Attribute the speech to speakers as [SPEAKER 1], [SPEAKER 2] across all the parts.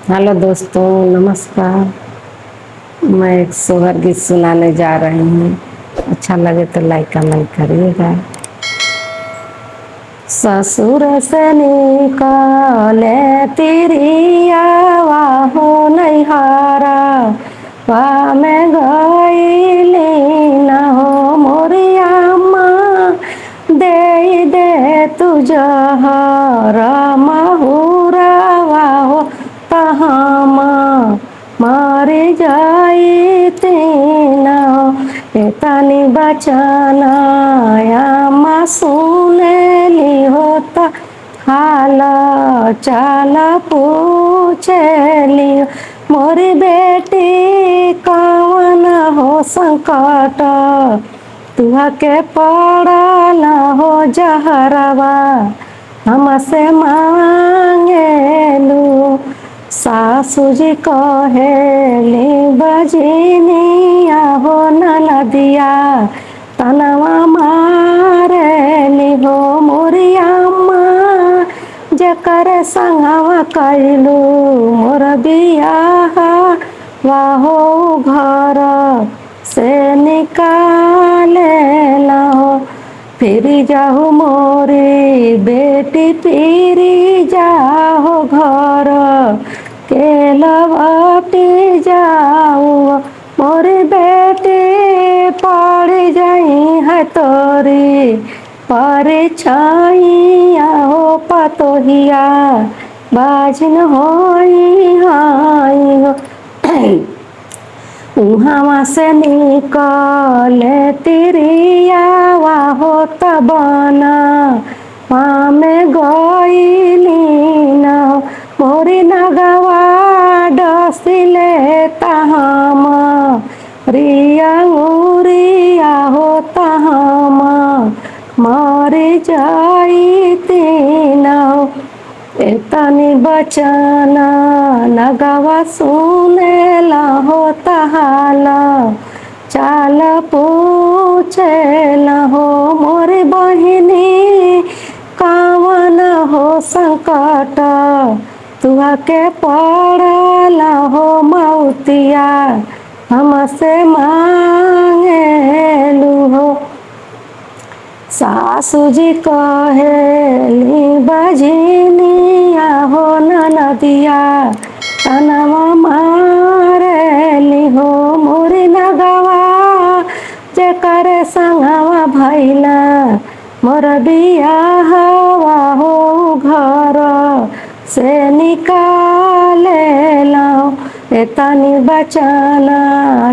[SPEAKER 1] Hello दोस्तों, नमस्कार। मैं एक सोहर गीत सुनाने जा रही हूँ। अच्छा लगे तो लाइक कमेंट करिएगा। ससुर से निकाले तिरियावा हो नैहारा, वा में गईली न हो मोरिया माँ, दे दे तुझहर महुरावा हो तहामा मर जाई तीना। तनी बचना या सुनेली होता हाल चाल पूछेली, मोरी बेटी कौन हो संकट तुहा के पड़ल हो जहरवा, हमसे मांगेलू। सासू जी कहेली बजनिया हो ननदिया, तनवा मारेली हो मोरिया माँ, जकर संगवा कैलू मोर बियाह वाहो घर से निकाले हो। फिरी जाहु मोरी बेटी फिरी जाहो घर के लवटी जाऊ, मोरी बेटी पड़ जाई है तोरी परछाइया हो पतोहिया, बाजिन होई हाई हो। उहाँ से निकले तिरियावा हो तबना, वहाँ में गईली न मोरी नगवा डसिले तहाम, रिया उरिया हो तहाम मर जाई तीना। तनी बचना नगवा सुनेला हो तहाला, चाल पूछेला हो मोरी बहिनी कौन हो संकट तुहा के पड़ल हो मौतिया, हमसे मांगेलू हो। सासू जी कहेली बजनिया हो ननदिया, तनवा मारेली हो मोरी नगवा, जेकर संगवा भैला मोर बियाहवा हो घर से निकालेला। तनी बचना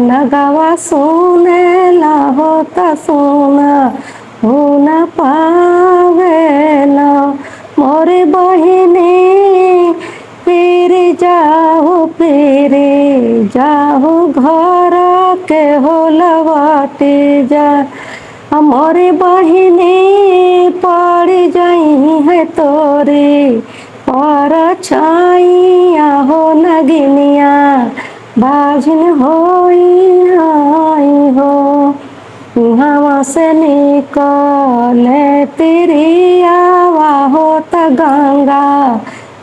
[SPEAKER 1] नगवा सुनेला हो त सुना हो न पावेला, मोरी बहिनी फिर जाहु घर के हो लवटी जा, मोरी बहिनी पड़ जाई है तोरी परछाइया हो नगिनिया, बाजिन होई हाई हो। उहाँ से निकले तिरियावा हो त गंगा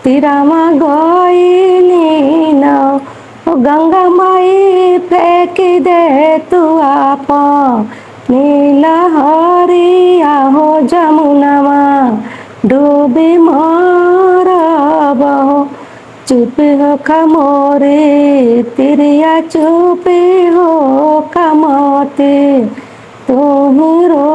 [SPEAKER 1] तीरामा गईली न, गंगा माई फेंक दे तू आप नीलहरिया हो जमुनवा, डूबी मरब हो। चुप हो खमोरे तिरिया, चुप हो कमते तू ही रो